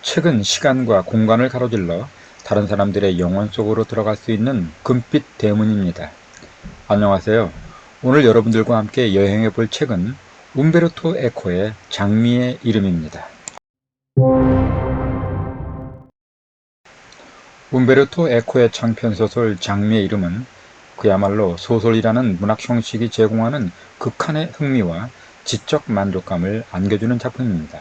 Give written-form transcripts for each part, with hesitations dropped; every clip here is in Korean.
책은 시간과 공간을 가로질러 다른 사람들의 영혼 속으로 들어갈 수 있는 금빛 대문입니다. 안녕하세요. 오늘 여러분들과 함께 여행해 볼 책은 움베르토 에코의 장미의 이름입니다. 움베르토 에코의 장편소설 장미의 이름은 그야말로 소설이라는 문학 형식이 제공하는 극한의 흥미와 지적 만족감을 안겨주는 작품입니다.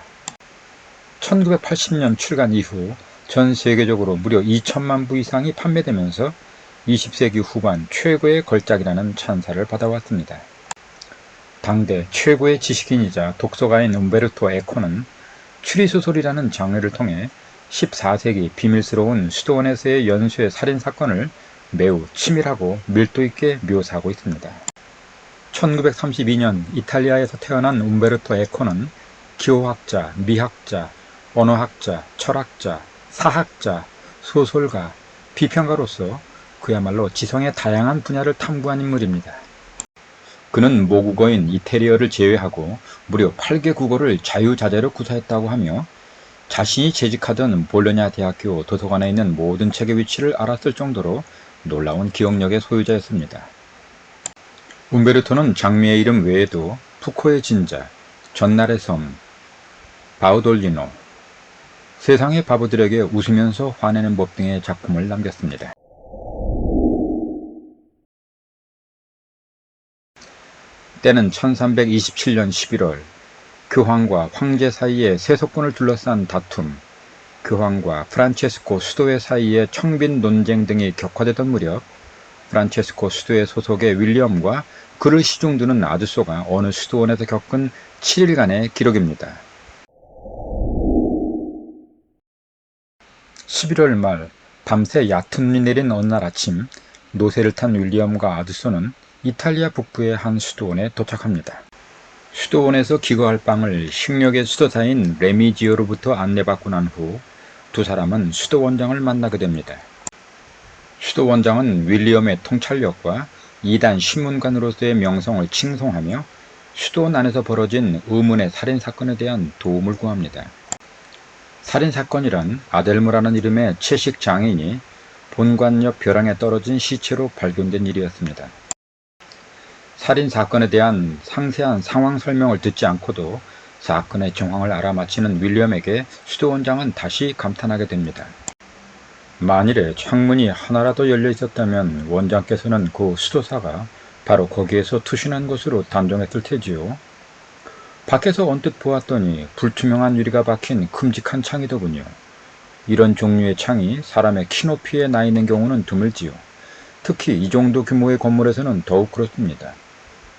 1980년 출간 이후 전 세계적으로 무려 2천만 부 이상이 판매되면서 20세기 후반 최고의 걸작이라는 찬사를 받아왔습니다. 당대 최고의 지식인이자 독서가인 움베르토 에코는 추리소설이라는 장르를 통해 14세기 비밀스러운 수도원에서의 연쇄 살인사건을 매우 치밀하고 밀도 있게 묘사하고 있습니다. 1932년 이탈리아에서 태어난 움베르토 에코는 기호학자, 미학자, 언어학자, 철학자, 사학자, 소설가, 비평가로서 그야말로 지성의 다양한 분야를 탐구한 인물입니다. 그는 모국어인 이태리어를 제외하고 무려 8개 국어를 자유자재로 구사했다고 하며 자신이 재직하던 볼로냐 대학교 도서관에 있는 모든 책의 위치를 알았을 정도로 놀라운 기억력의 소유자였습니다. 움베르토는 장미의 이름 외에도 푸코의 진자, 전날의 섬, 바우돌리노, 세상의 바보들에게 웃으면서 화내는 법 등의 작품을 남겼습니다. 때는 1327년 11월 교황과 황제 사이의 세속권을 둘러싼 다툼, 교황과 프란체스코 수도회 사이의 청빈 논쟁 등이 격화되던 무렵 프란체스코 수도회 소속의 윌리엄과 그를 시중두는 아두소가 어느 수도원에서 겪은 7일간의 기록입니다. 11월 말 밤새 얕은 눈이 내린 어느 날 아침 노새를 탄 윌리엄과 아두소는 이탈리아 북부의 한 수도원에 도착합니다. 수도원에서 기거할 빵을 식력의 수도사인 레미지오로부터 안내받고 난 후 두 사람은 수도원장을 만나게 됩니다. 수도원장은 윌리엄의 통찰력과 2단 신문관으로서의 명성을 칭송하며 수도원 안에서 벌어진 의문의 살인사건에 대한 도움을 구합니다. 살인사건이란 아델모라는 이름의 채식 장애인이 본관 옆 벼랑에 떨어진 시체로 발견된 일이었습니다. 살인사건에 대한 상세한 상황 설명을 듣지 않고도 사건의 정황을 알아맞히는 윌리엄에게 수도원장은 다시 감탄하게 됩니다. 만일에 창문이 하나라도 열려 있었다면 원장께서는 그 수도사가 바로 거기에서 투신한 것으로 단정했을 테지요. 밖에서 언뜻 보았더니 불투명한 유리가 박힌 큼직한 창이더군요. 이런 종류의 창이 사람의 키높이에 나 있는 경우는 드물지요. 특히 이 정도 규모의 건물에서는 더욱 그렇습니다.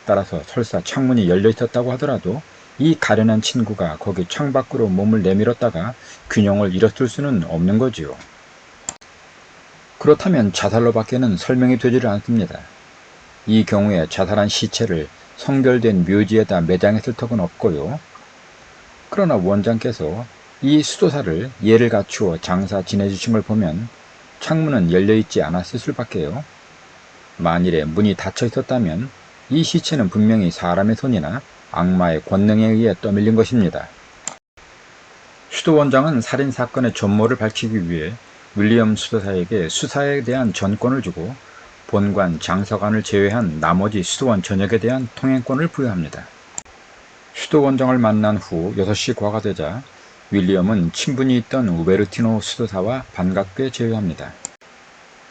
따라서 설사 창문이 열려 있었다고 하더라도 이 가련한 친구가 거기 창밖으로 몸을 내밀었다가 균형을 잃었을 수는 없는 거지요. 그렇다면 자살로 밖에는 설명이 되지를 않습니다. 이 경우에 자살한 시체를 성결된 묘지에다 매장했을 턱은 없고요. 그러나 원장께서 이 수도사를 예를 갖추어 장사 지내주신 걸 보면 창문은 열려있지 않았을 수밖에요. 만일에 문이 닫혀 있었다면 이 시체는 분명히 사람의 손이나 악마의 권능에 의해 떠밀린 것입니다. 수도원장은 살인사건의 전모를 밝히기 위해 윌리엄 수도사에게 수사에 대한 전권을 주고 본관 장서관을 제외한 나머지 수도원 전역에 대한 통행권을 부여합니다. 수도원장을 만난 후 6시 과가 되자 윌리엄은 친분이 있던 우베르티노 수도사와 반갑게 제외합니다.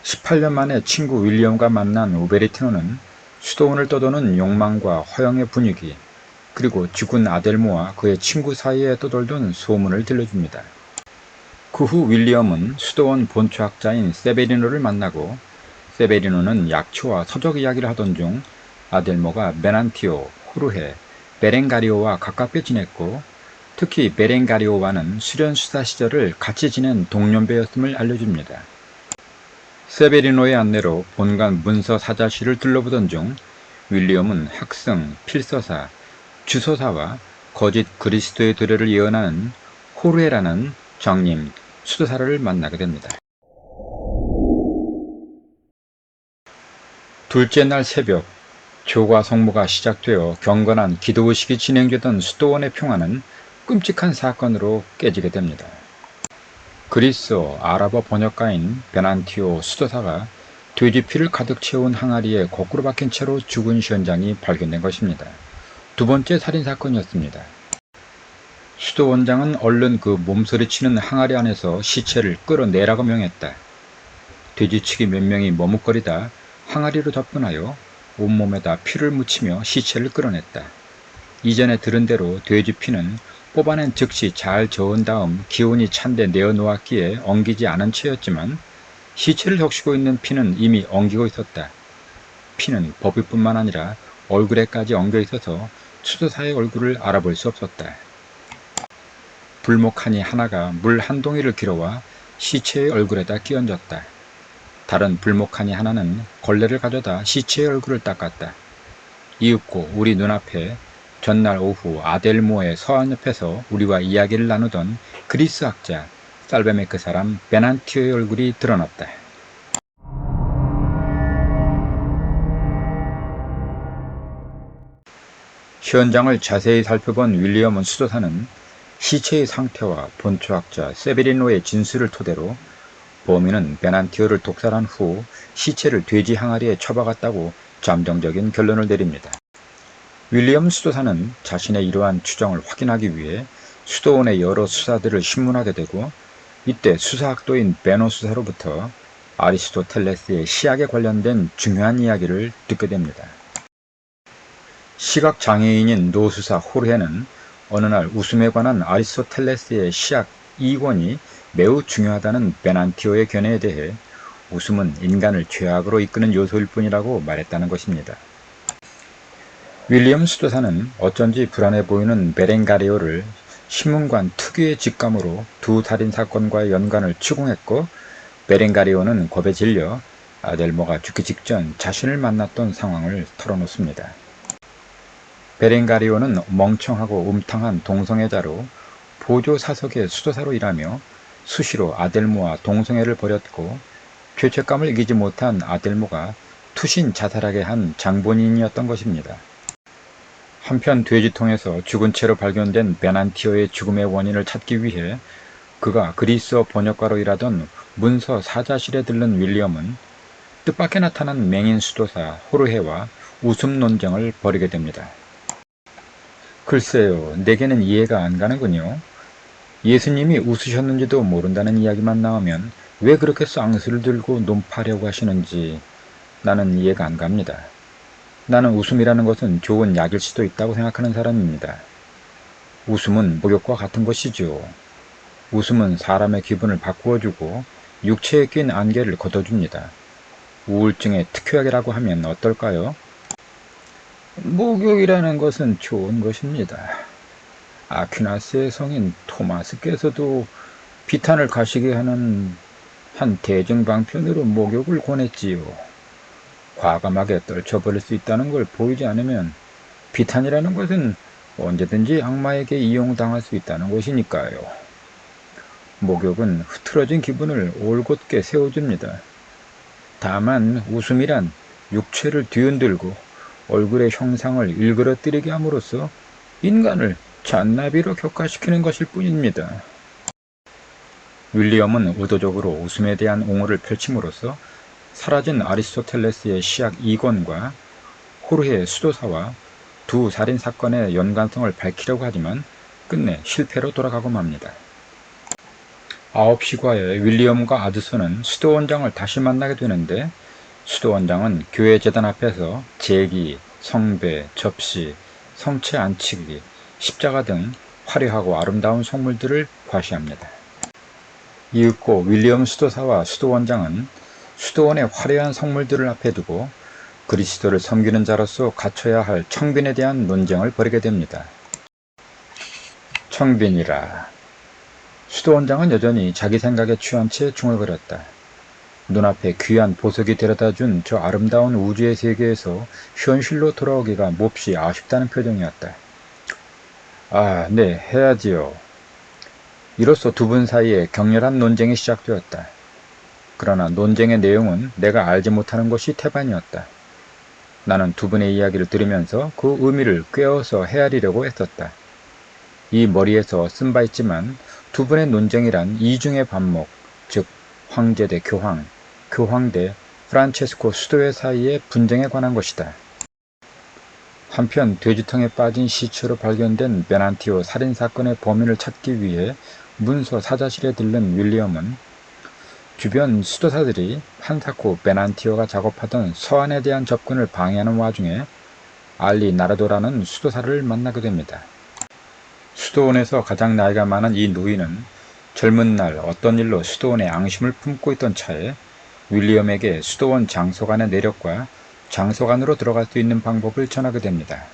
18년 만에 친구 윌리엄과 만난 우베르티노는 수도원을 떠도는 욕망과 허영의 분위기, 그리고 죽은 아델모와 그의 친구 사이에 떠돌던 소문을 들려줍니다. 그 후 윌리엄은 수도원 본초학자인 세베리노를 만나고 세베리노는 약초와 서적 이야기를 하던 중 아델모가 메난티오, 호르헤, 베렌가리오와 가깝게 지냈고 특히 베렌가리오와는 수련 수사 시절을 같이 지낸 동년배였음을 알려줍니다. 세베리노의 안내로 본관 문서 사자실을 둘러보던 중 윌리엄은 학승, 필서사, 주소사와 거짓 그리스도의 도래를 예언하는 호르헤라는 장님, 수도사를 만나게 됩니다. 둘째 날 새벽, 조과 성모가 시작되어 경건한 기도의식이 진행되던 수도원의 평화는 끔찍한 사건으로 깨지게 됩니다. 그리스어 아랍어 번역가인 베난티오 수도사가 돼지 피를 가득 채운 항아리에 거꾸로 박힌 채로 죽은 현장이 발견된 것입니다. 두 번째 살인사건이었습니다. 수도 원장은 얼른 그 몸서리치는 항아리 안에서 시체를 끌어내라고 명했다. 돼지치기 몇 명이 머뭇거리다 항아리로 접근하여 온몸에다 피를 묻히며 시체를 끌어냈다. 이전에 들은 대로 돼지 피는 뽑아낸 즉시 잘 저은 다음 기온이 찬데 내어놓았기에 엉기지 않은 채였지만 시체를 적시고 있는 피는 이미 엉기고 있었다. 피는 버블뿐만 아니라 얼굴에까지 엉겨 있어서 수도사의 얼굴을 알아볼 수 없었다. 불목하니 하나가 물 한 동이를 길어와 시체의 얼굴에다 끼얹었다. 다른 불목하니 하나는 걸레를 가져다 시체의 얼굴을 닦았다. 이윽고 우리 눈앞에 전날 오후 아델모의 서안 옆에서 우리와 이야기를 나누던 그리스 학자 살베메크 사람 베난티오의 얼굴이 드러났다. 현장을 자세히 살펴본 윌리엄 수도사는 시체의 상태와 본초학자 세베리노의 진술을 토대로 범인은 베난티오를 독살한 후 시체를 돼지 항아리에 처박았다고 잠정적인 결론을 내립니다. 윌리엄 수도사는 자신의 이러한 추정을 확인하기 위해 수도원의 여러 수사들을 신문하게 되고 이때 수사학도인 베노 수사로부터 아리스토텔레스의 시약에 관련된 중요한 이야기를 듣게 됩니다. 시각장애인인 노수사 호르헤는 어느 날 웃음에 관한 아리스토텔레스의 시약 2권이 매우 중요하다는 베난티오의 견해에 대해 웃음은 인간을 죄악으로 이끄는 요소일 뿐이라고 말했다는 것입니다. 윌리엄 수도사는 어쩐지 불안해 보이는 베렌가리오를 신문관 특유의 직감으로 두 살인사건과의 연관을 추궁했고 베렌가리오는 겁에 질려 아델모가 죽기 직전 자신을 만났던 상황을 털어놓습니다. 베렌가리오는 멍청하고 음탕한 동성애자로 보조사석의 수도사로 일하며 수시로 아델모와 동성애를 벌였고 죄책감을 이기지 못한 아델모가 투신 자살하게 한 장본인이었던 것입니다. 한편 돼지통에서 죽은 채로 발견된 베난티오의 죽음의 원인을 찾기 위해 그가 그리스어 번역가로 일하던 문서 사자실에 들른 윌리엄은 뜻밖의 나타난 맹인 수도사 호르헤와 웃음 논쟁을 벌이게 됩니다. 글쎄요, 내게는 이해가 안 가는군요. 예수님이 웃으셨는지도 모른다는 이야기만 나오면 왜 그렇게 쌍수를 들고 논파려고 하시는지 나는 이해가 안 갑니다. 나는 웃음이라는 것은 좋은 약일 수도 있다고 생각하는 사람입니다. 웃음은 목욕과 같은 것이죠. 웃음은 사람의 기분을 바꾸어주고 육체에 낀 안개를 걷어줍니다. 우울증의 특효약이라고 하면 어떨까요? 목욕이라는 것은 좋은 것입니다. 아퀴나스의 성인 토마스께서도 비탄을 가시게 하는 한 대증방편으로 목욕을 권했지요. 과감하게 떨쳐버릴 수 있다는 걸 보이지 않으면 비탄이라는 것은 언제든지 악마에게 이용당할 수 있다는 것이니까요. 목욕은 흐트러진 기분을 올곧게 세워줍니다. 다만 웃음이란 육체를 뒤흔들고 얼굴의 형상을 일그러뜨리게 함으로써 인간을 잔나비로 격화시키는 것일 뿐입니다. 윌리엄은 의도적으로 웃음에 대한 옹호를 펼침으로써 사라진 아리스토텔레스의 시약 2권과 호르헤 수도사와 두 살인사건의 연관성을 밝히려고 하지만 끝내 실패로 돌아가고 맙니다. 9시과에 윌리엄과 아드소는 수도원장을 다시 만나게 되는데 수도원장은 교회 제단 앞에서 제기, 성배, 접시, 성체 안치기, 십자가 등 화려하고 아름다운 성물들을 과시합니다. 이윽고 윌리엄 수도사와 수도원장은 수도원의 화려한 성물들을 앞에 두고 그리스도를 섬기는 자로서 갖춰야 할 청빈에 대한 논쟁을 벌이게 됩니다. 청빈이라. 수도원장은 여전히 자기 생각에 취한 채 중얼거렸다. 눈앞에 귀한 보석이 데려다준 저 아름다운 우주의 세계에서 현실로 돌아오기가 몹시 아쉽다는 표정이었다. 아, 네, 해야지요. 이로써 두 분 사이에 격렬한 논쟁이 시작되었다. 그러나 논쟁의 내용은 내가 알지 못하는 것이 태반이었다. 나는 두 분의 이야기를 들으면서 그 의미를 꿰어서 헤아리려고 했었다. 이 머리에서 쓴 바 있지만 두 분의 논쟁이란 이중의 반목, 즉 황제 대 교황, 교황 대 프란체스코 수도회 사이의 분쟁에 관한 것이다. 한편 돼지통에 빠진 시체로 발견된 베난티오 살인사건의 범인을 찾기 위해 문서 사자실에 들른 윌리엄은 주변 수도사들이 판사코 베난티오가 작업하던 서안에 대한 접근을 방해하는 와중에 알리 나르도라는 수도사를 만나게 됩니다. 수도원에서 가장 나이가 많은 이 노인은 젊은 날 어떤 일로 수도원에 앙심을 품고 있던 차에 윌리엄에게 수도원 장소관의 내력과 장소관으로 들어갈 수 있는 방법을 전하게 됩니다.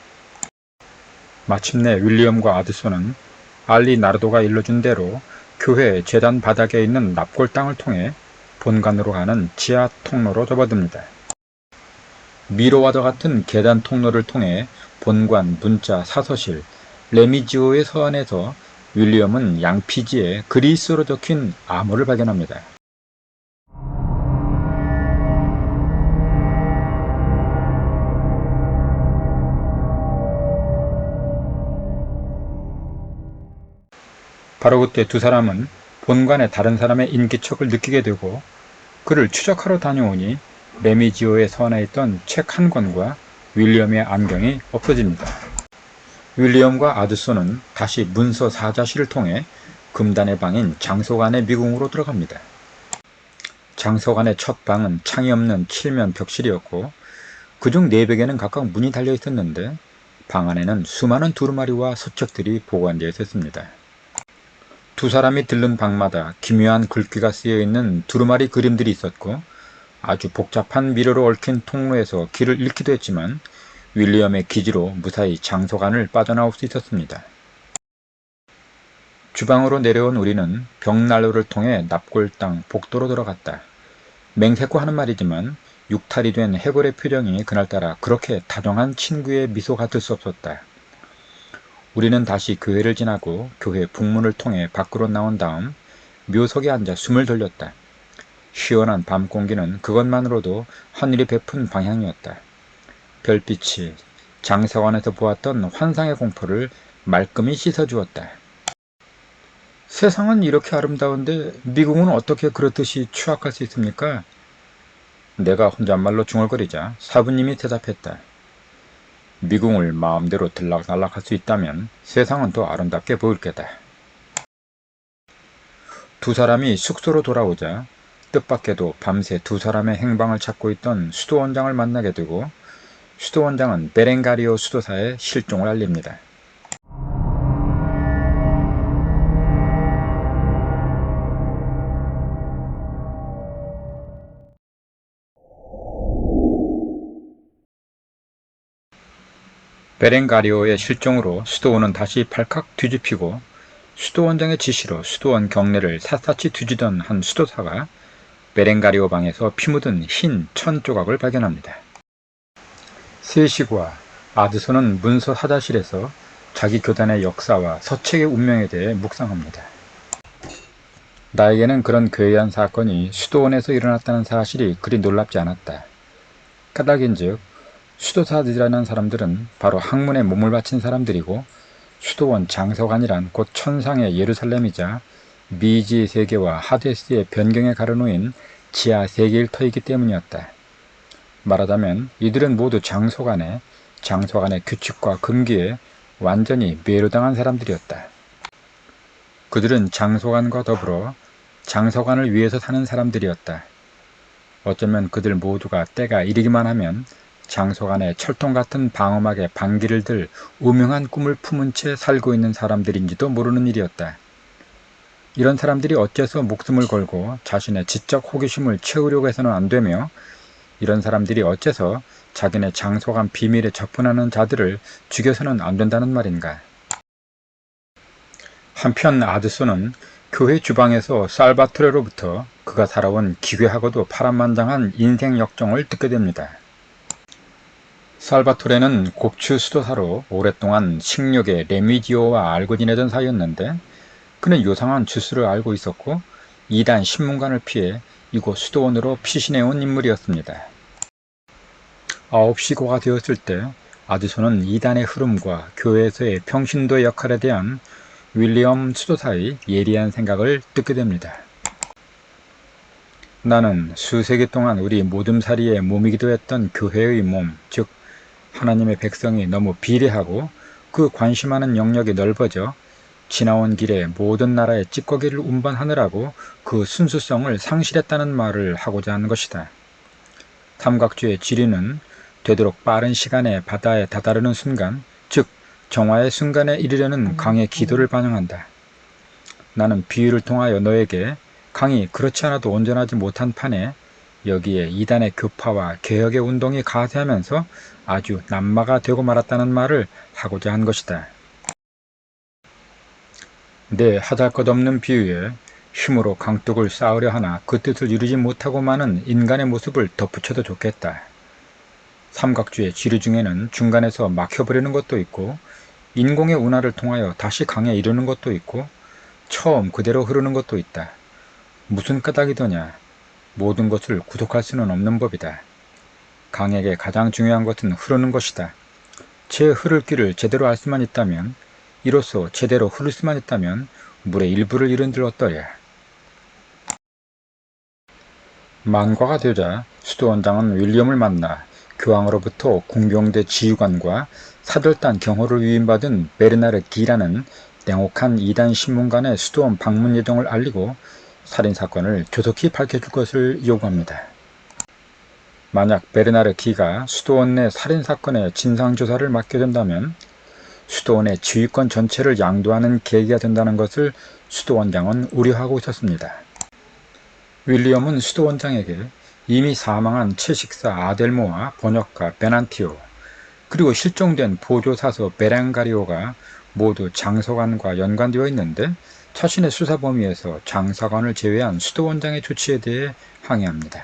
마침내 윌리엄과 아드소는 알리 나르도가 일러준 대로 교회 제단 바닥에 있는 납골 땅을 통해 본관으로 가는 지하 통로로 접어듭니다. 미로와도 같은 계단 통로를 통해 본관, 문자, 사서실, 레미지오의 서안에서 윌리엄은 양피지에 그리스어로 적힌 암호를 발견합니다. 바로 그때 두 사람은 본관에 다른 사람의 인기척을 느끼게 되고 그를 추적하러 다녀오니 레미지오의 서안에 있던 책 한 권과 윌리엄의 안경이 없어집니다. 윌리엄과 아드소는 다시 문서 사자실을 통해 금단의 방인 장소관의 미궁으로 들어갑니다. 장소관의 첫 방은 창이 없는 칠면 벽실이었고 그중 4벽에는 각각 문이 달려 있었는데 방 안에는 수많은 두루마리와 서책들이 보관되어 있었습니다. 두 사람이 들른 방마다 기묘한 글귀가 쓰여 있는 두루마리 그림들이 있었고 아주 복잡한 미로로 얽힌 통로에서 길을 잃기도 했지만 윌리엄의 기지로 무사히 장소관을 빠져나올 수 있었습니다. 주방으로 내려온 우리는 벽난로를 통해 납골당 복도로 들어갔다. 맹세코 하는 말이지만 육탈이 된 해골의 표정이 그날따라 그렇게 다정한 친구의 미소 같을 수 없었다. 우리는 다시 교회를 지나고 교회 북문을 통해 밖으로 나온 다음 묘석에 앉아 숨을 돌렸다. 시원한 밤 공기는 그것만으로도 하늘이 베푼 방향이었다. 별빛이 장서관에서 보았던 환상의 공포를 말끔히 씻어주었다. 세상은 이렇게 아름다운데 미궁은 어떻게 그렇듯이 추악할 수 있습니까? 내가 혼잣말로 중얼거리자 사부님이 대답했다. 미궁을 마음대로 들락날락할 수 있다면 세상은 더 아름답게 보일 게다. 두 사람이 숙소로 돌아오자 뜻밖에도 밤새 두 사람의 행방을 찾고 있던 수도원장을 만나게 되고 수도원장은 베렌가리오 수도사의 실종을 알립니다. 베렌가리오의 실종으로 수도원은 다시 발칵 뒤집히고 수도원장의 지시로 수도원 경내를 샅샅이 뒤지던 한 수도사가 베렌가리오 방에서 피 묻은 흰 천 조각을 발견합니다. 세시과 아드소는 문서 사자실에서 자기 교단의 역사와 서책의 운명에 대해 묵상합니다. 나에게는 그런 괴이한 사건이 수도원에서 일어났다는 사실이 그리 놀랍지 않았다. 까닭인즉 수도사들이라는 사람들은 바로 학문에 몸을 바친 사람들이고 수도원 장서관이란 곧 천상의 예루살렘이자 미지 세계와 하데스의 변경에 가려놓인 지하 세계 일터이기 때문이었다. 말하자면 이들은 모두 장소간의 규칙과 금기에 완전히 매료당한 사람들이었다. 그들은 장소간과 더불어 장서관을 위해서 사는 사람들이었다. 어쩌면 그들 모두가 때가 이르기만 하면 장소간의 철통같은 방어막에 방귀를 들 우명한 꿈을 품은 채 살고 있는 사람들인지도 모르는 일이었다. 이런 사람들이 어째서 목숨을 걸고 자신의 지적 호기심을 채우려고 해서는 안 되며 이런 사람들이 어째서 자기네 장소간 비밀에 접근하는 자들을 죽여서는 안 된다는 말인가. 한편 아드소는 교회 주방에서 살바토레로부터 그가 살아온 기괴하고도 파란만장한 인생 역정을 듣게 됩니다. 살바토레는 곱추 수도사로 오랫동안 식력의 레미디오와 알고 지내던 사이였는데 그는 요상한 주술을 알고 있었고 이단 신문관을 피해 이곳 수도원으로 피신해온 인물이었습니다. 9시고가 되었을 때 아드소는 이단의 흐름과 교회에서의 평신도의 역할에 대한 윌리엄 수도사의 예리한 생각을 듣게 됩니다. 나는 수세기 동안 우리 모둠사리의 몸이기도 했던 교회의 몸, 즉 하나님의 백성이 너무 비례하고 그 관심하는 영역이 넓어져 지나온 길에 모든 나라의 찌꺼기를 운반하느라고 그 순수성을 상실했다는 말을 하고자 하는 것이다. 삼각주의 지류는 되도록 빠른 시간에 바다에 다다르는 순간, 즉 정화의 순간에 이르려는 강의 기도를 반영한다. 나는 비유를 통하여 너에게 강이 그렇지 않아도 온전하지 못한 판에 여기에 이단의 교파와 개혁의 운동이 가세하면서 아주 남마가 되고 말았다는 말을 하고자 한 것이다. 내 하잘것없는 비유에 힘으로 강둑을 쌓으려 하나 그 뜻을 이루지 못하고 마는 인간의 모습을 덧붙여도 좋겠다. 삼각주의 지류 중에는 중간에서 막혀버리는 것도 있고 인공의 운하를 통하여 다시 강에 이르는 것도 있고 처음 그대로 흐르는 것도 있다. 무슨 까닭이더냐. 모든 것을 구속할 수는 없는 법이다. 강에게 가장 중요한 것은 흐르는 것이다. 제 흐를 길을 제대로 알 수만 있다면, 이로써 제대로 흐를 수만 있다면 물의 일부를 잃은들 어떠랴. 만과가 되자 수도원장은 윌리엄을 만나 교황으로부터 궁병대 지휘관과 사절단 경호를 위임받은 베르나르 기라는 냉혹한 이단 신문관의 수도원 방문 예정을 알리고 살인사건을 조속히 밝혀줄 것을 요구합니다. 만약 베르나르 기가 수도원 내 살인사건의 진상조사를 맡게 된다면 수도원의 지휘권 전체를 양도하는 계기가 된다는 것을 수도원장은 우려하고 있었습니다. 윌리엄은 수도원장에게 이미 사망한 채식사 아델모와 번역가 베난티오, 그리고 실종된 보조사서 베랭가리오가 모두 장서관과 연관되어 있는데 자신의 수사 범위에서 장서관을 제외한 수도원장의 조치에 대해 항의합니다.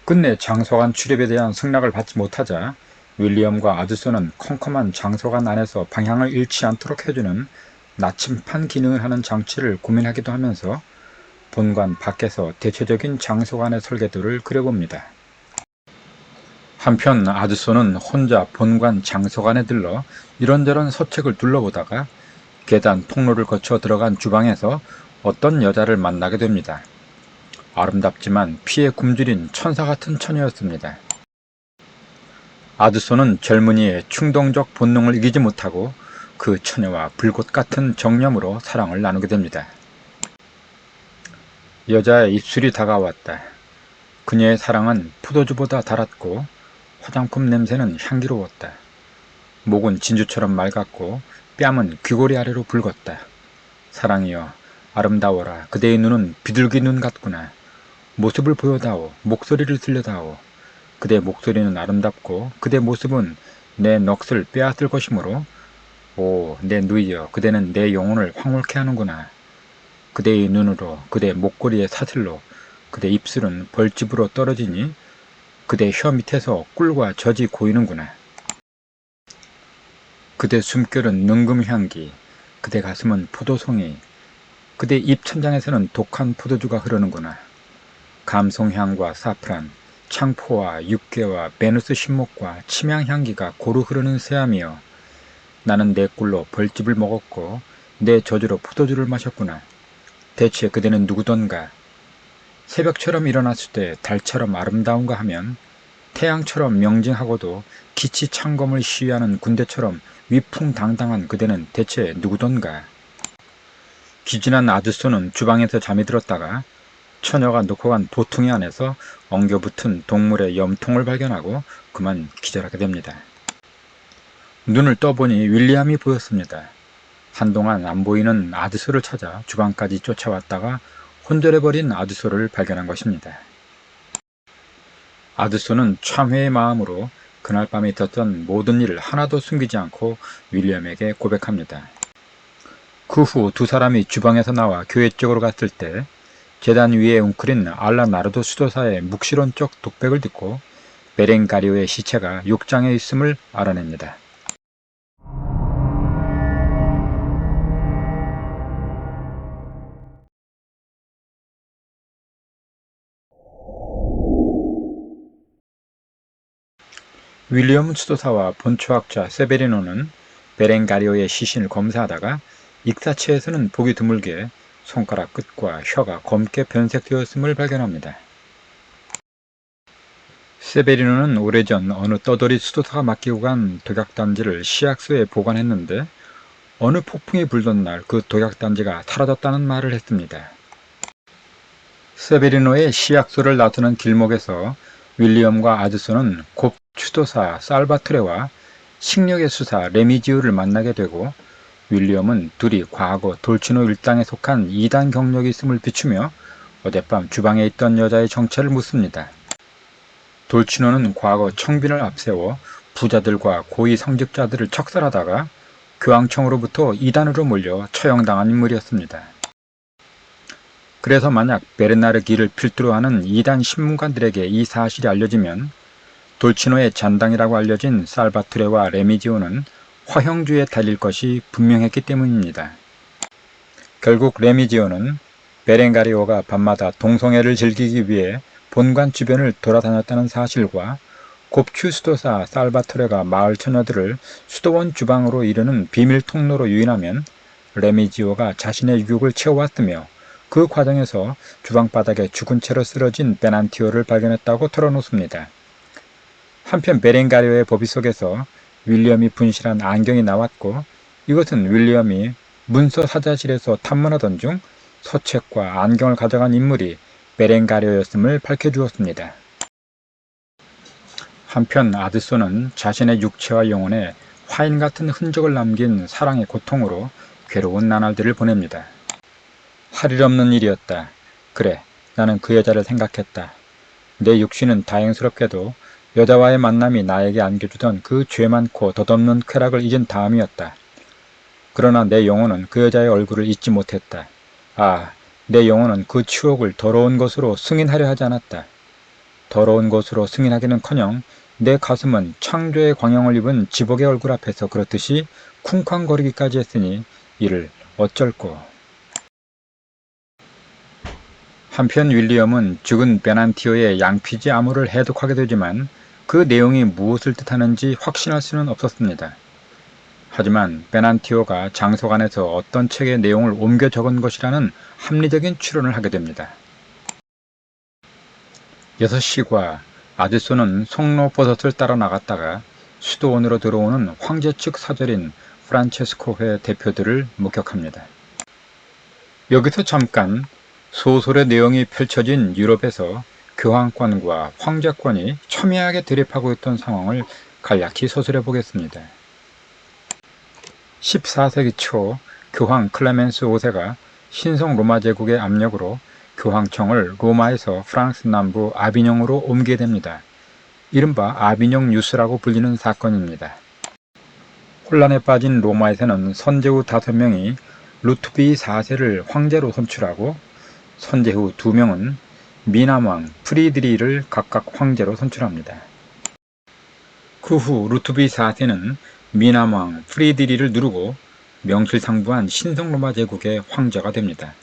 끝내 장서관 출입에 대한 승낙을 받지 못하자 윌리엄과 아드소는 컴컴한 장서관 안에서 방향을 잃지 않도록 해주는 나침판 기능을 하는 장치를 고민하기도 하면서 본관 밖에서 대체적인 장서관의 설계도를 그려봅니다. 한편 아드소는 혼자 본관 장서관에 들러 이런저런 서책을 둘러보다가 계단 통로를 거쳐 들어간 주방에서 어떤 여자를 만나게 됩니다. 아름답지만 피에 굶주린 천사 같은 처녀였습니다. 아드소는 젊은이의 충동적 본능을 이기지 못하고 그 처녀와 불꽃 같은 정념으로 사랑을 나누게 됩니다. 여자의 입술이 다가왔다. 그녀의 사랑은 포도주보다 달았고 화장품 냄새는 향기로웠다. 목은 진주처럼 맑았고 뺨은 귀고리 아래로 붉었다. 사랑이여, 아름다워라. 그대의 눈은 비둘기 눈 같구나. 모습을 보여다오. 목소리를 들려다오. 그대 목소리는 아름답고 그대 모습은 내 넋을 빼앗을 것이므로 오, 내 누이여, 그대는 내 영혼을 황홀케 하는구나. 그대의 눈으로, 그대 목걸이의 사슬로, 그대 입술은 벌집으로 떨어지니 그대 혀 밑에서 꿀과 젖이 고이는구나. 그대 숨결은 능금향기, 그대 가슴은 포도송이, 그대 입 천장에서는 독한 포도주가 흐르는구나. 감송향과 사프란, 창포와 육개와 베누스 신목과 침향향기가 고루 흐르는 새암이여, 나는 내 꿀로 벌집을 먹었고 내 젖으로 포도주를 마셨구나. 대체 그대는 누구던가? 새벽처럼 일어났을 때 달처럼 아름다운가 하면 태양처럼 명징하고도 기치 창검을 시위하는 군대처럼 위풍당당한 그대는 대체 누구던가? 기진한 아드소는 주방에서 잠이 들었다가 처녀가 놓고 간 보퉁이 안에서 엉겨붙은 동물의 염통을 발견하고 그만 기절하게 됩니다. 눈을 떠보니 윌리엄이 보였습니다. 한동안 안 보이는 아드소를 찾아 주방까지 쫓아왔다가 혼절해버린 아드소를 발견한 것입니다. 아드소는 참회의 마음으로 그날 밤에 있었던 모든 일을 하나도 숨기지 않고 윌리엄에게 고백합니다. 그 후 두 사람이 주방에서 나와 교회 쪽으로 갔을 때 제단 위에 웅크린 알라나르도 수도사의 묵시론적 독백을 듣고 베랭가리오의 시체가 욕장에 있음을 알아냅니다. 윌리엄 수도사와 본초학자 세베리노는 베랭가리오의 시신을 검사하다가 익사체에서는 보기 드물게 손가락 끝과 혀가 검게 변색되었음을 발견합니다. 세베리노는 오래전 어느 떠돌이 수도사가 맡기고 간 독약단지를 시약소에 보관했는데 어느 폭풍이 불던 날 그 독약단지가 사라졌다는 말을 했습니다. 세베리노의 시약소를 나서는 길목에서 윌리엄과 아드소는 곱 추도사 살바토레와 식력의 수사 레미지오를 만나게 되고 윌리엄은 둘이 과거 돌치노 일당에 속한 2단 경력이 있음을 비추며 어젯밤 주방에 있던 여자의 정체를 묻습니다. 돌치노는 과거 청빈을 앞세워 부자들과 고위 성직자들을 척살하다가 교황청으로부터 이단으로 몰려 처형당한 인물이었습니다. 그래서 만약 베르나르기를 필두로 하는 이단 신문관들에게 이 사실이 알려지면 돌치노의 잔당이라고 알려진 살바토레와 레미지오는 화형주에 달릴 것이 분명했기 때문입니다. 결국 레미지오는 베렌가리오가 밤마다 동성애를 즐기기 위해 본관 주변을 돌아다녔다는 사실과 곱추 수도사 살바토레가 마을 처녀들을 수도원 주방으로 이르는 비밀 통로로 유인하면 레미지오가 자신의 유혹을 채워왔으며 그 과정에서 주방 바닥에 죽은 채로 쓰러진 베난티오를 발견했다고 털어놓습니다. 한편 베렌가리오의 법의 속에서 윌리엄이 분실한 안경이 나왔고 이것은 윌리엄이 문서 사자실에서 탐문하던 중 서책과 안경을 가져간 인물이 베렌가리오였음을 밝혀주었습니다. 한편 아드소는 자신의 육체와 영혼에 화인 같은 흔적을 남긴 사랑의 고통으로 괴로운 나날들을 보냅니다. 할 일 없는 일이었다. 그래, 나는 그 여자를 생각했다. 내 육신은 다행스럽게도 여자와의 만남이 나에게 안겨주던 그 죄 많고 덧없는 쾌락을 잊은 다음이었다. 그러나 내 영혼은 그 여자의 얼굴을 잊지 못했다. 아, 내 영혼은 그 추억을 더러운 것으로 승인하려 하지 않았다. 더러운 것으로 승인하기는커녕 내 가슴은 창조의 광영을 입은 지복의 얼굴 앞에서 그렇듯이 쿵쾅거리기까지 했으니 이를 어쩔꼬. 한편 윌리엄은 죽은 베난티오의 양피지 암호를 해독하게 되지만 그 내용이 무엇을 뜻하는지 확신할 수는 없었습니다. 하지만 베난티오가 장서관에서 어떤 책의 내용을 옮겨 적은 것이라는 합리적인 추론을 하게 됩니다. 6시과 아드소는 송로버섯을 따라 나갔다가 수도원으로 들어오는 황제 측 사절인 프란체스코회 대표들을 목격합니다. 여기서 잠깐 소설의 내용이 펼쳐진 유럽에서 교황권과 황제권이 첨예하게 대립하고 있던 상황을 간략히 소설해 보겠습니다. 14세기 초 교황 클레멘스 5세가 신성 로마 제국의 압력으로 교황청을 로마에서 프랑스 남부 아비뇽으로 옮기게 됩니다. 이른바 아비뇽 뉴스라고 불리는 사건입니다. 혼란에 빠진 로마에서는 선제후 5명이 루트비 4세를 황제로 선출하고 선제후 2명은 미남왕 프리드리를 각각 황제로 선출합니다. 그 후 루트비 4세는 미남왕 프리드리를 누르고 명실상부한 신성로마 제국의 황제가 됩니다.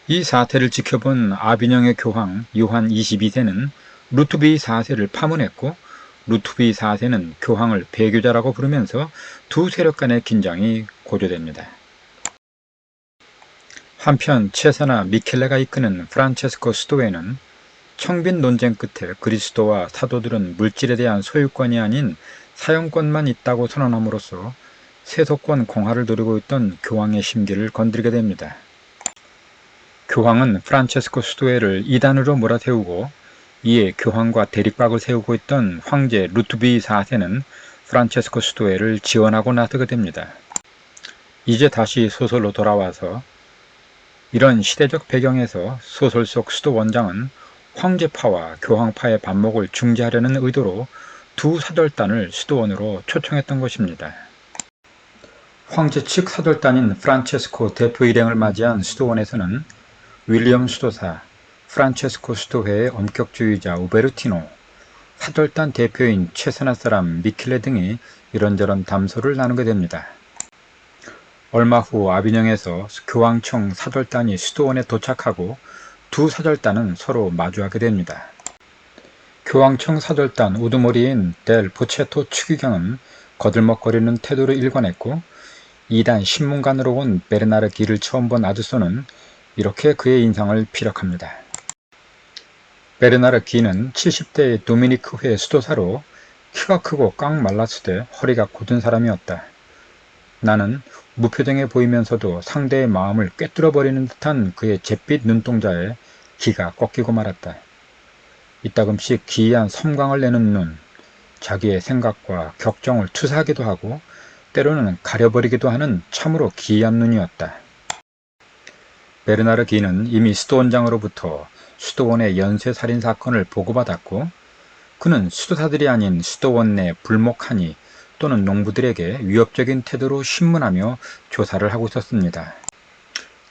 이 사태를 지켜본 아비뇽의 교황 요한 22세는 루트비 4세를 파문했고 루트비 4세는 교황을 배교자라고 부르면서 두 세력 간의 긴장이 고조됩니다. 한편 체사나 미켈레가 이끄는 프란체스코 수도회는 청빈 논쟁 끝에 그리스도와 사도들은 물질에 대한 소유권이 아닌 사용권만 있다고 선언함으로써 세속권 공화를 노리고 있던 교황의 심기를 건드리게 됩니다. 교황은 프란체스코 수도회를 이단으로 몰아세우고 이에 교황과 대립각을 세우고 있던 황제 루트비 4세는 프란체스코 수도회를 지원하고 나서게 됩니다. 이제 다시 소설로 돌아와서 이런 시대적 배경에서 소설 속 수도 원장은 황제파와 교황파의 반목을 중재하려는 의도로 두 사절단을 수도원으로 초청했던 것입니다. 황제 측 사절단인 프란체스코 대표 일행을 맞이한 수도원에서는 윌리엄 수도사, 프란체스코 수도회의 엄격주의자 우베르티노, 사절단 대표인 체세나 사람 미켈레 등이 이런저런 담소를 나누게 됩니다. 얼마 후 아비뇽에서 교황청 사절단이 수도원에 도착하고 두 사절단은 서로 마주하게 됩니다. 교황청 사절단 우두머리인 델 보체토 추기경은 거들먹거리는 태도를 일관했고 이단 신문관으로 온 베르나르 기를 처음 본 아드소는 이렇게 그의 인상을 피력합니다. 베르나르 기는 70대의 도미니크회 수도사로 키가 크고 깡 말랐으되 허리가 곧은 사람이었다. 나는 무표정해 보이면서도 상대의 마음을 꿰뚫어버리는 듯한 그의 잿빛 눈동자에 기가 꺾이고 말았다. 이따금씩 기이한 섬광을 내는 눈, 자기의 생각과 격정을 투사하기도 하고 때로는 가려버리기도 하는 참으로 기이한 눈이었다. 베르나르 기는 이미 수도원장으로부터 수도원의 연쇄살인 사건을 보고받았고 그는 수도사들이 아닌 수도원 내 불목하니 또는 농부들에게 위협적인 태도로 신문하며 조사를 하고 있었습니다.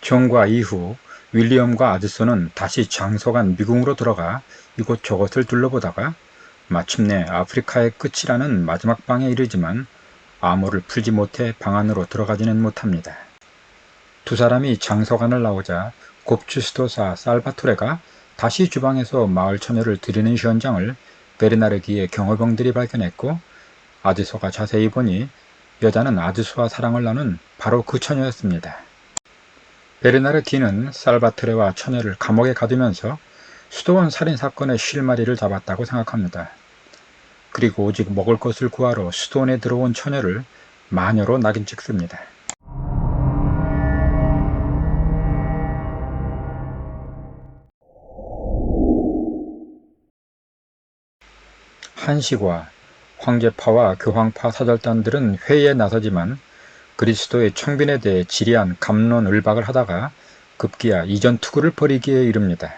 총과 이후 윌리엄과 아드소는 다시 장소간 미궁으로 들어가 이곳저곳을 둘러보다가 마침내 아프리카의 끝이라는 마지막 방에 이르지만 암호를 풀지 못해 방 안으로 들어가지는 못합니다. 두 사람이 장서관을 나오자 곱추 수도사 살바토레가 다시 주방에서 마을 처녀를 들이는 현장을 베르나르 기의 경호병들이 발견했고 아드소가 자세히 보니 여자는 아드소와 사랑을 나눈 바로 그 처녀였습니다. 베르나르 기는 살바토레와 처녀를 감옥에 가두면서 수도원 살인사건의 실마리를 잡았다고 생각합니다. 그리고 오직 먹을 것을 구하러 수도원에 들어온 처녀를 마녀로 낙인 찍습니다. 한식과 황제파와 교황파 사절단들은 회의에 나서지만 그리스도의 청빈에 대해 지리한 갑론을박을 하다가 급기야 이전 투구를 벌이기에 이릅니다.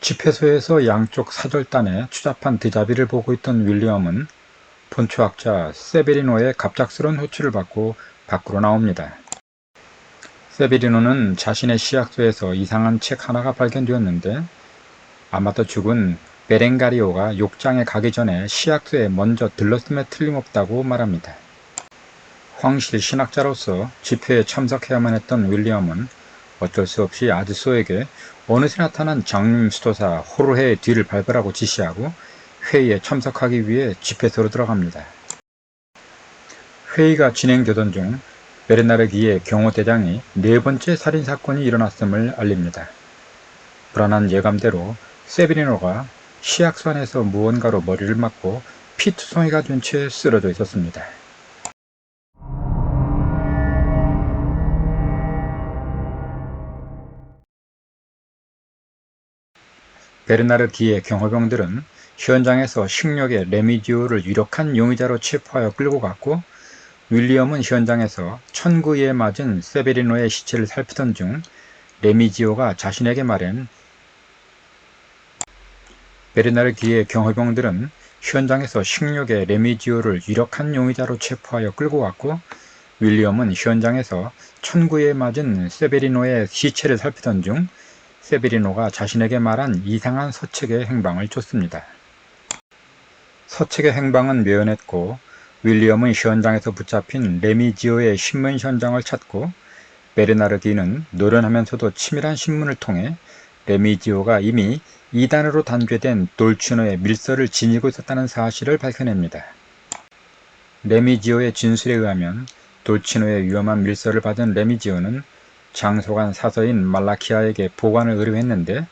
집회소에서 양쪽 사절단의 추잡한 드자비를 보고 있던 윌리엄은 본초학자 세베리노의 갑작스러운 호출을 받고 밖으로 나옵니다. 세베리노는 자신의 시약소에서 이상한 책 하나가 발견되었는데 아마도 죽은 베렌가리오가 욕장에 가기 전에 시약소에 먼저 들렀음에 틀림없다고 말합니다. 황실 신학자로서 집회에 참석해야만 했던 윌리엄은 어쩔 수 없이 아드소에게 어느새 나타난 장림 수도사 호르헤의 뒤를 밟으라고 지시하고 회의에 참석하기 위해 집회소로 들어갑니다. 회의가 진행되던 중 베르나르 기의 경호대장이 네 번째 살인사건이 일어났음을 알립니다. 불안한 예감대로 세베리노가 시약소 안에서 무언가로 머리를 맞고 피투성이가 된 채 쓰러져 있었습니다. 베르나르 기의 경호병들은 현장에서 식력의 레미지오를 유력한 용의자로 체포하여 끌고 갔고 윌리엄은 현장에서 천구이에 맞은 세베리노의 시체를 살피던 중 레미지오가 자신에게 말한 베르나르 기의 경호병들은 현장에서 식력의 레미지오를 유력한 용의자로 체포하여 끌고 갔고 윌리엄은 현장에서 천구이에 맞은 세베리노의 시체를 살피던 중 세베리노가 자신에게 말한 이상한 서책의 행방을 쫓습니다. 서책의 행방은 묘연했고 윌리엄은 현장에서 붙잡힌 레미지오의 신문 현장을 찾고 베르나르 기는 노련하면서도 치밀한 신문을 통해 레미지오가 이미 이단으로 단죄된 돌치노의 밀서를 지니고 있었다는 사실을 밝혀냅니다. 레미지오의 진술에 의하면 돌치노의 위험한 밀서를 받은 레미지오는 장소간 사서인 말라키아에게 보관을 의뢰했는데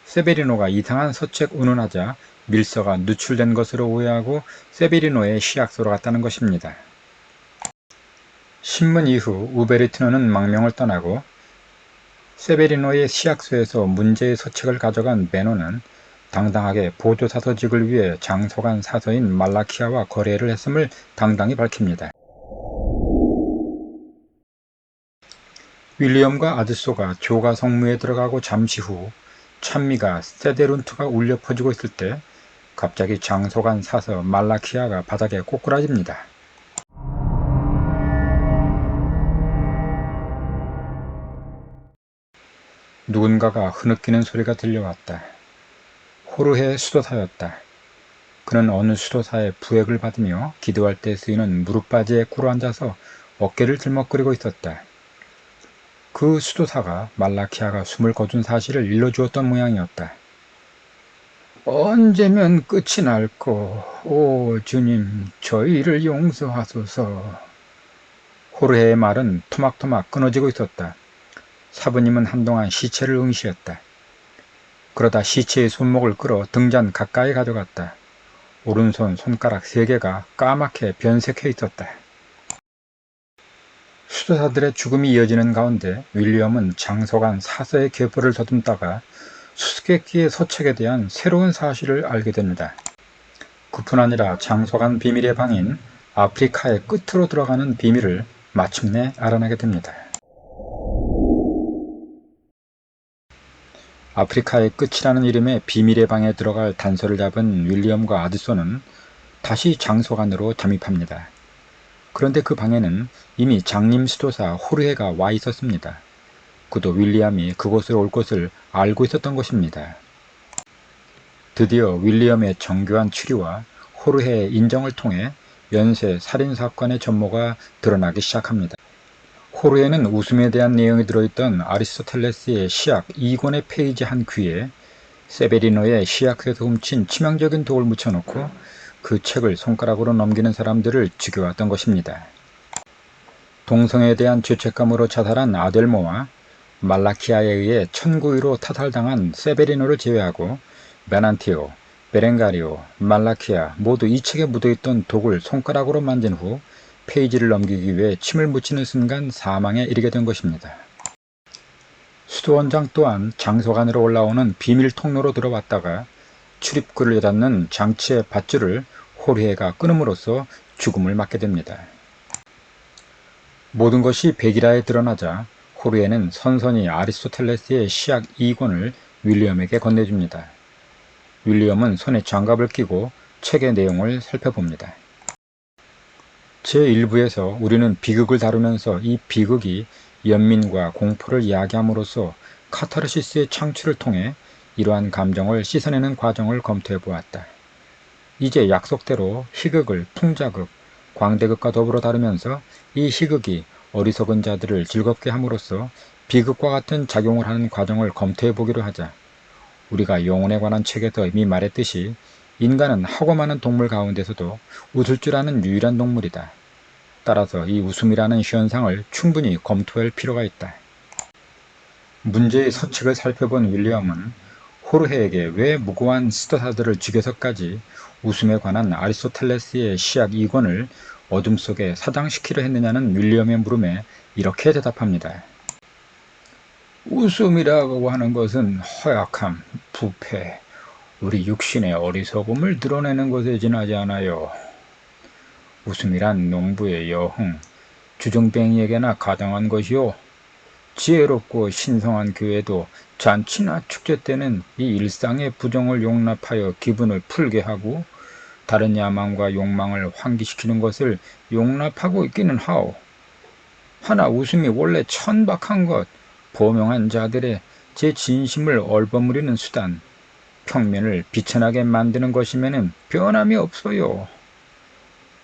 세베리노가 이상한 서책 운운하자 밀서가 누출된 것으로 오해하고 세베리노의 시약소로 갔다는 것입니다. 신문 이후 우베르티노는 망명을 떠나고 세베리노의 시약소에서 문제의 서책을 가져간 베노는 당당하게 보조사서직을 위해 장소간 사서인 말라키아와 거래를 했음을 당당히 밝힙니다. 윌리엄과 아드소가 조가 성무에 들어가고 잠시 후 찬미가 세데룬투가 울려 퍼지고 있을 때 갑자기 장소간 사서 말라키아가 바닥에 꼬꾸라집니다. 누군가가 흐느끼는 소리가 들려왔다. 호르헤 수도사였다. 그는 어느 수도사의 부액을 받으며 기도할 때 쓰이는 무릎바지에 꿇어앉아서 어깨를 들먹거리고 있었다. 그 수도사가 말라키아가 숨을 거둔 사실을 일러주었던 모양이었다. 언제면 끝이 날꼬. 오 주님, 저희를 용서하소서. 호르헤의 말은 토막토막 끊어지고 있었다. 사부님은 한동안 시체를 응시했다. 그러다 시체의 손목을 끌어 등잔 가까이 가져갔다. 오른손 손가락 3개가 까맣게 변색해 있었다. 수도사들의 죽음이 이어지는 가운데 윌리엄은 장소간 사서의 계보를 더듬다가 수수께끼의 서책에 대한 새로운 사실을 알게 됩니다. 그뿐 아니라 장소간 비밀의 방인 아프리카의 끝으로 들어가는 비밀을 마침내 알아내게 됩니다. 아프리카의 끝이라는 이름의 비밀의 방에 들어갈 단서를 잡은 윌리엄과 아드소는 다시 장소간으로 잠입합니다. 그런데 그 방에는 이미 장님 수도사 호르헤가 와 있었습니다. 그도 윌리엄이 그곳으로 올 것을 알고 있었던 것입니다. 드디어 윌리엄의 정교한 추리와 호르헤의 인정을 통해 연쇄 살인사건의 전모가 드러나기 시작합니다. 호르헤는 웃음에 대한 내용이 들어있던 아리스토텔레스의 시약 2권의 페이지 한 퀴에 세베리노의 시약에서 훔친 치명적인 독을 묻혀놓고 그 책을 손가락으로 넘기는 사람들을 죽여왔던 것입니다. 동성애에 대한 죄책감으로 자살한 아델모와 말라키아에 의해 천구위로 타살당한 세베리노를 제외하고 베난티오, 베렌가리오, 말라키아 모두 이 책에 묻어있던 독을 손가락으로 만진 후 페이지를 넘기기 위해 침을 묻히는 순간 사망에 이르게 된 것입니다. 수도원장 또한 장소간으로 올라오는 비밀 통로로 들어왔다가 출입구를 여닫는 장치의 밧줄을 호르헤가 끊음으로써 죽음을 맞게 됩니다. 모든 것이 백일하에 드러나자 호르헤는 선선히 아리스토텔레스의 시약 2권을 윌리엄에게 건네줍니다. 윌리엄은 손에 장갑을 끼고 책의 내용을 살펴봅니다. 제1부에서 우리는 비극을 다루면서 이 비극이 연민과 공포를 이야기함으로써 카타르시스의 창출을 통해 이러한 감정을 씻어내는 과정을 검토해 보았다. 이제 약속대로 희극을 풍자극, 광대극과 더불어 다루면서 이 희극이 어리석은 자들을 즐겁게 함으로써 비극과 같은 작용을 하는 과정을 검토해 보기로 하자. 우리가 영혼에 관한 책에서 이미 말했듯이 인간은 하고 많은 동물 가운데서도 웃을 줄 아는 유일한 동물이다. 따라서 이 웃음이라는 현상을 충분히 검토할 필요가 있다. 문제의 서책을 살펴본 윌리엄은 호르헤에게 왜 무고한 수도사들을 죽여서까지 웃음에 관한 아리스토텔레스의 시약 2권을 어둠 속에 사장시키려 했느냐는 윌리엄의 물음에 이렇게 대답합니다. 웃음이라고 하는 것은 허약함, 부패, 우리 육신의 어리석음을 드러내는 것에 지나지 않아요. 웃음이란 농부의 여흥, 주정뱅이에게나 가당한 것이요. 지혜롭고 신성한 교회도 잔치나 축제 때는 이 일상의 부정을 용납하여 기분을 풀게 하고 다른 야망과 욕망을 환기시키는 것을 용납하고 있기는 하오. 하나 웃음이 원래 천박한 것, 범용한 자들의 제 진심을 얼버무리는 수단, 평면을 비천하게 만드는 것이면은 변함이 없어요.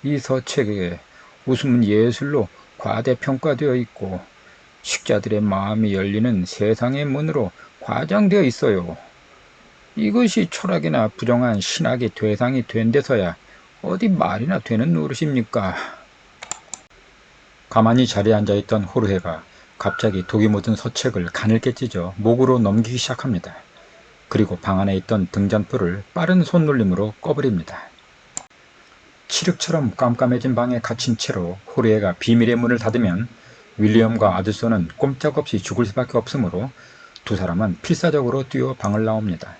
이 서책에 웃음은 예술로 과대평가되어 있고 식자들의 마음이 열리는 세상의 문으로 과장되어 있어요. 이것이 철학이나 부정한 신학의 대상이 된 데서야 어디 말이나 되는 노릇입니까? 가만히 자리에 앉아있던 호르헤가 갑자기 독이 묻은 서책을 가늘게 찢어 목으로 넘기기 시작합니다. 그리고 방 안에 있던 등잔불을 빠른 손놀림으로 꺼버립니다. 칠흑처럼 깜깜해진 방에 갇힌 채로 호르헤가 비밀의 문을 닫으면 윌리엄과 아드소는 꼼짝없이 죽을 수밖에 없으므로 두 사람은 필사적으로 뛰어 방을 나옵니다.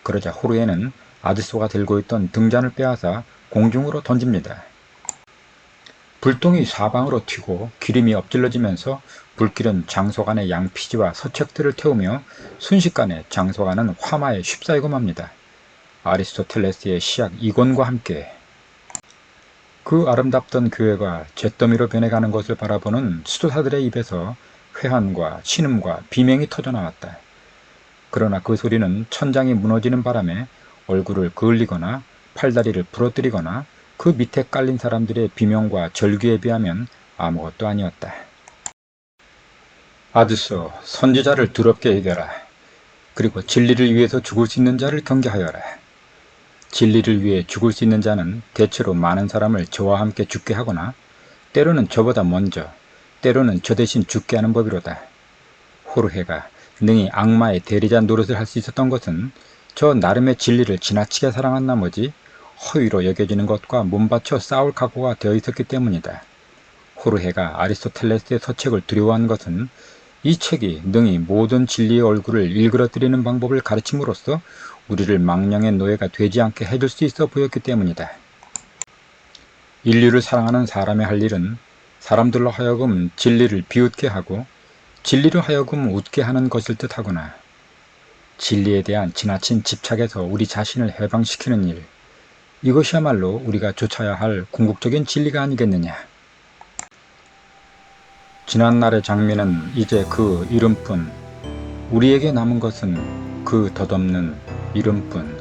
그러자 호르헤는 아드소가 들고 있던 등잔을 빼앗아 공중으로 던집니다. 불똥이 사방으로 튀고 기름이 엎질러지면서 불길은 장소간의 양피지와 서책들을 태우며 순식간에 장소간은 화마에 휩싸이고 맙니다. 아리스토텔레스의 시약 2권과 함께 그 아름답던 교회가 잿더미로 변해가는 것을 바라보는 수도사들의 입에서 회한과 신음과 비명이 터져나왔다. 그러나 그 소리는 천장이 무너지는 바람에 얼굴을 그을리거나 팔다리를 부러뜨리거나 그 밑에 깔린 사람들의 비명과 절규에 비하면 아무것도 아니었다. 아드소, 선지자를 더럽게 여겨라. 그리고 진리를 위해서 죽을 수 있는 자를 경계하여라. 진리를 위해 죽을 수 있는 자는 대체로 많은 사람을 저와 함께 죽게 하거나 때로는 저보다 먼저, 때로는 저 대신 죽게 하는 법이로다. 호르헤가 능히 악마의 대리자 노릇을 할 수 있었던 것은 저 나름의 진리를 지나치게 사랑한 나머지 허위로 여겨지는 것과 몸바쳐 싸울 각오가 되어 있었기 때문이다. 호르헤가 아리스토텔레스의 서책을 두려워한 것은 이 책이 능히 모든 진리의 얼굴을 일그러뜨리는 방법을 가르침으로써 우리를 망령의 노예가 되지 않게 해줄 수 있어 보였기 때문이다. 인류를 사랑하는 사람의 할 일은 사람들로 하여금 진리를 비웃게 하고 진리로 하여금 웃게 하는 것일 듯 하구나. 진리에 대한 지나친 집착에서 우리 자신을 해방시키는 일, 이것이야말로 우리가 좇아야 할 궁극적인 진리가 아니겠느냐. 지난날의 장미는 이제 그 이름뿐, 우리에게 남은 것은 그 덧없는 이름뿐.